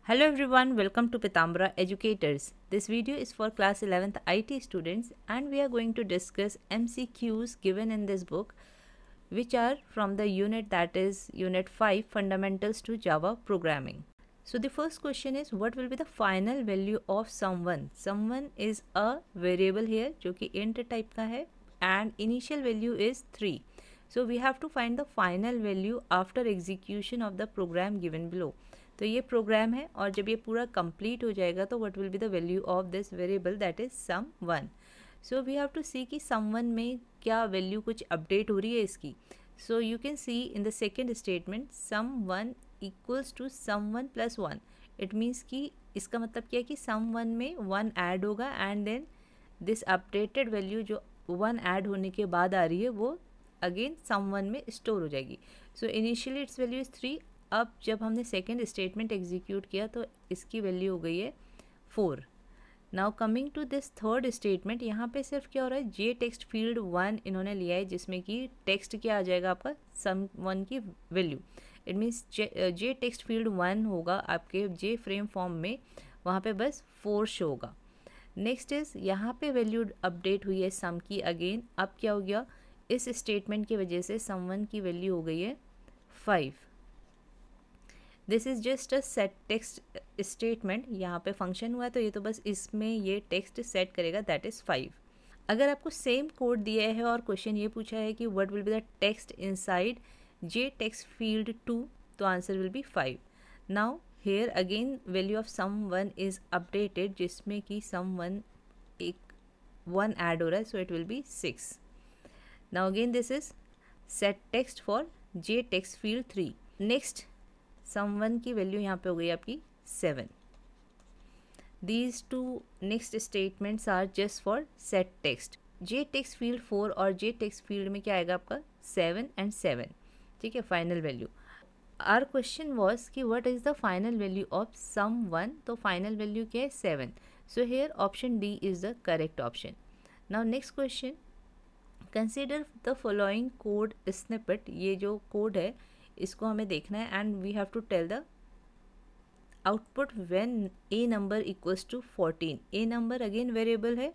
Hello everyone, welcome to Pitambara Educators. This video is for class 11th IT students and we are going to discuss MCQs given in this book which are from the unit that is Unit 5 Fundamentals to Java Programming. So the first question is what will be the final value of someone? Someone is a variable here जो कि int type का है and initial value is 3. So we have to find the final value after execution of the program given below. तो ये programme है और जब ये पूरा कंप्लीट हो जाएगा तो what will be the value of this variable that is sum one. So we have to see कि सम वन में क्या वैल्यू कुछ अपडेट हो रही है इसकी. So you can see in the second statement sum one equals to sum one plus one. It means कि इसका मतलब क्या है कि सम वन में वन ऐड होगा and then this updated value जो वन ऐड होने के बाद आ रही है वो अगेन सम वन में स्टोर हो जाएगी. So initially it's value is 3. अब जब हमने सेकेंड स्टेटमेंट एग्जीक्यूट किया तो इसकी वैल्यू हो गई है 4. Now coming to this third statement, यहाँ पे सिर्फ क्या हो रहा है जे टेक्स्ट फील्ड 1 इन्होंने लिया है जिसमें कि टेक्स्ट क्या आ जाएगा आपका सम वन की value. It means J text field 1 होगा आपके जे फ्रेम फॉर्म में, वहाँ पे बस 4 शो होगा. नेक्स्ट इज यहाँ पे वैल्यू अपडेट हुई है सम की अगेन. अब क्या हो गया इस स्टेटमेंट की वजह से सम वन की वैल्यू हो गई है 5. This is just a set text statement. यहाँ पे फंक्शन हुआ है तो ये तो बस इसमें ये टेक्स्ट सेट करेगा दैट इज़ 5. अगर आपको सेम कोड दिया है और क्वेश्चन ये पूछा है कि what will be the text inside J text field 2 तो answer will be 5. Now here again value of sum one is updated जिसमें कि सम वन एक वन ऐड हो रहा है so it will be 6. Now again this is set text for J text field 3. Next sum one की value यहाँ पे हो गई आपकी 7. These two next statements are just for set text. J text field 4 और जे टेक्स्ट फील्ड में क्या आएगा आपका 7 and 7. ठीक है, final value. Our question was कि what is the final value of sum one. तो फाइनल वैल्यू क्या है 7. So here option D is the correct option. Now next question, consider the following code snippet. ये जो code है इसको हमें देखना है and we have to tell the output when a number equals to 14. A number again variable है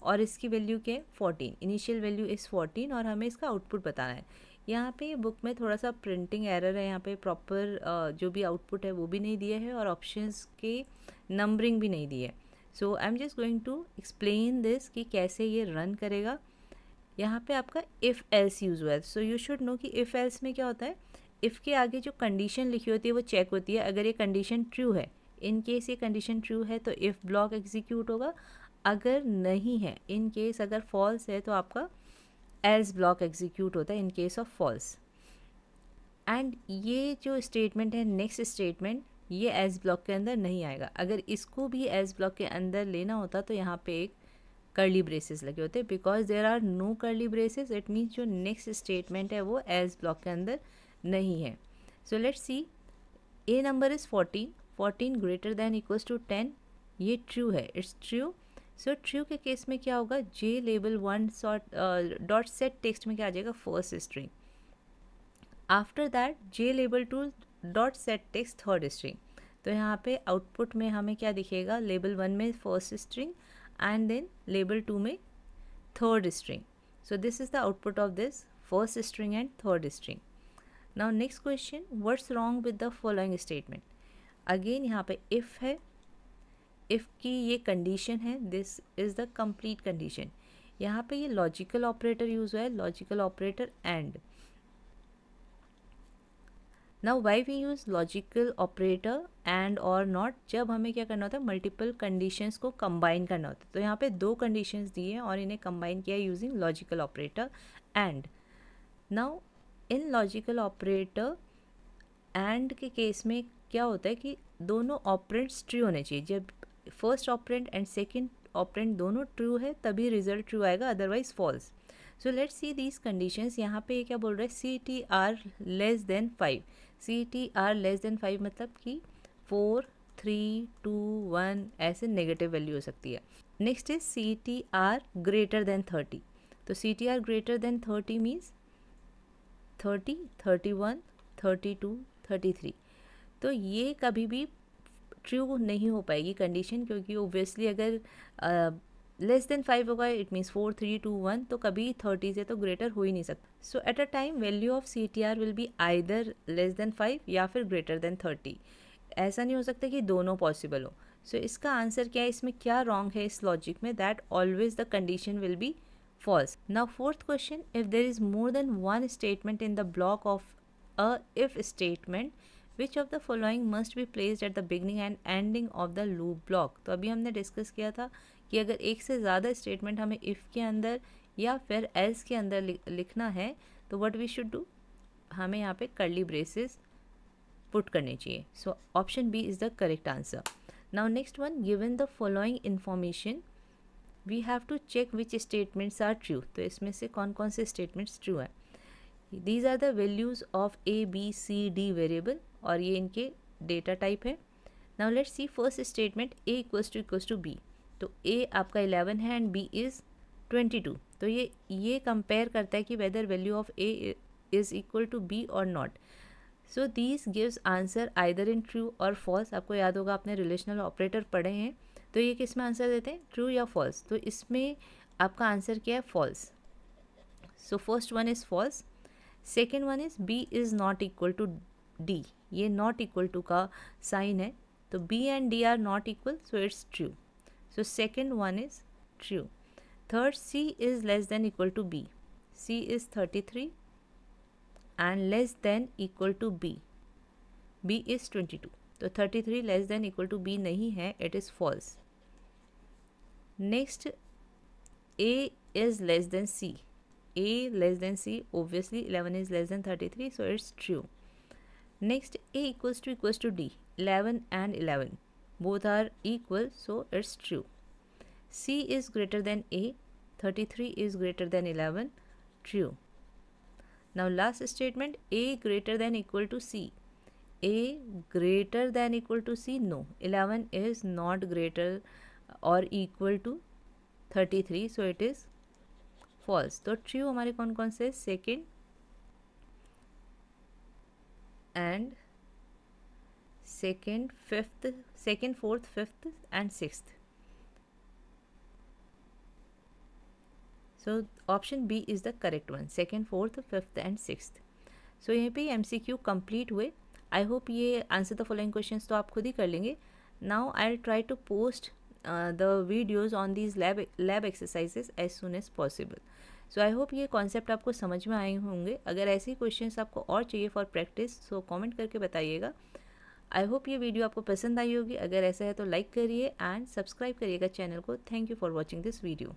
और इसकी वैल्यू क्या है 14. इनिशियल वैल्यू इज़ 14 और हमें इसका आउटपुट बताना है. यहाँ पे बुक में थोड़ा सा प्रिंटिंग एरर है. यहाँ पे प्रॉपर जो भी आउटपुट है वो भी नहीं दिया है और ऑप्शंस के नंबरिंग भी नहीं दी है. So I am just going to explain this कि कैसे ये रन करेगा. यहाँ पे आपका इफ़ एल्स यूज़ हुआ है. सो यू शुड नो कि इफ़ एल्स में क्या होता है, इफ़ के आगे जो कंडीशन लिखी होती है वो चेक होती है. अगर ये कंडीशन ट्रू है, इन केस ये कंडीशन ट्रू है तो इफ़ ब्लॉक एग्जीक्यूट होगा. अगर नहीं है, इन केस अगर फॉल्स है तो आपका एल्स ब्लॉक एग्जीक्यूट होता है in case of false. And ये जो स्टेटमेंट है नेक्स्ट स्टेटमेंट ये एल्स ब्लॉक के अंदर नहीं आएगा. अगर इसको भी एल्स ब्लॉक के अंदर लेना होता तो यहाँ पे एक कर्ली ब्रेसेस लगे होते. Because there are no curly braces it means जो नेक्स्ट स्टेटमेंट है वो एल्स ब्लॉक के अंदर नहीं है. So let's see, a number is 14. 14 greater than equals to 10. ये ट्रू है, इट्स ट्रू. सो ट्रू के केस में क्या होगा, J label 1 dot set text में क्या आ जाएगा first string. After that J label 2 dot set text third string. तो यहाँ पे आउटपुट में हमें क्या दिखेगा, लेबल 1 में first string and then label 2 में third string. So this is the output of this first string and third string. Now next question, what's wrong with the following statement. Again यहाँ पे if है, if की ये condition है, this is the complete condition. यहाँ पे ये logical operator use हुआ है, logical operator and. Now why we use logical operator and और नॉट, जब हमें क्या करना होता है मल्टीपल कंडीशंस को कंबाइन करना होता है. तो यहाँ पे दो कंडीशंस दी हैं और इन्हें कंबाइन किया using logical operator and. Now in logical operator and के केस में क्या होता है कि दोनों ऑपरेंट्स ट्रू होने चाहिए. जब first operand and second operand दोनों ट्रू है तभी रिजल्ट ट्रू आएगा, otherwise false. So let's see these conditions. यहाँ पे क्या बोल रहा है, C T R less than 5. C T R less than 5 मतलब कि 4, 3, 2, 1 ऐसे नेगेटिव वैल्यू हो सकती है. Next is C T R greater than 30. तो C T R greater than 30 means 30, 31, 32, 33. तो ये कभी भी ट्रू नहीं हो पाएगी कंडीशन, क्योंकि ओब्वियसली अगर लेस देन 5 होगा इट मीन्स 4 3 2 1, तो कभी 30 से तो ग्रेटर हो ही नहीं सकता. So at a time value of CTR will be either less than 5 या फिर ग्रेटर देन 30. ऐसा नहीं हो सकता कि दोनों पॉसिबल हो. सो इसका आंसर क्या है, इसमें क्या रॉन्ग है इस लॉजिक में, that always the condition will be false. Now fourth question, if there is more than one statement in the block of a if statement, which of the following must be placed at the beginning and ending of the loop block. तो अभी हमने discuss किया था कि अगर एक से ज़्यादा स्टेटमेंट हमें इफ़ के अंदर या फिर एल्स के अंदर लिखना है तो व्हाट वी शुड डू, हमें यहाँ पे कर्ली ब्रेसेस पुट करने चाहिए. So option B is the correct answer. Now next one, given the following information we have to check which statements are true. तो इसमें से कौन कौन से स्टेटमेंट्स ट्रू हैं. These are the values of ABCD variable और ये इनके डेटा टाइप है. Now let's see first statement A equals to B. तो A आपका 11 है एंड B इज़ 22. तो ये कंपेयर करता है कि whether value of A is equal to B और not. So this gives answer either in true और फॉल्स. आपको याद होगा आपने रिलेशनल ऑपरेटर पढ़े हैं, तो ये किस में आंसर देते हैं, ट्रू या फॉल्स. तो इसमें आपका आंसर क्या है, false. So first one is false. Second one is B is not equal to D. ये नॉट इक्वल टू का साइन है, तो B and D are not equal, so it's true. So second one is true. Third, C is less than equal to B. C is 33 and less than equal to B. B is 22. तो 33 less than equal to B नहीं है, it is false. Next, A is less than C. A less than C, obviously 11 is less than 33, so it's true. Next, A equals to D. 11 and 11 both are equal, so it's true. C is greater than A. 33 is greater than 11. True. Now last statement, A greater than equal to C. A greater than equal to C, no. 11 is not greater or equal to 33, so it is false. तो true हमारे कौन कौन से, second and second fourth fifth and sixth. So option B is the correct one, second fourth fifth and sixth. So यहाँ पे MCQ complete हुए. I hope ये answer the following questions तो आप खुद ही कर लेंगे. Now I will try to post the videos on these lab exercises as soon as possible. So I hope ये कॉन्सेप्ट आपको समझ में आए होंगे. अगर ऐसे ही क्वेश्चंस आपको और चाहिए फॉर प्रैक्टिस सो कमेंट करके बताइएगा. आई होप ये वीडियो आपको पसंद आई होगी. अगर ऐसा है तो लाइक करिए एंड सब्सक्राइब करिएगा चैनल को. Thank you for watching this video.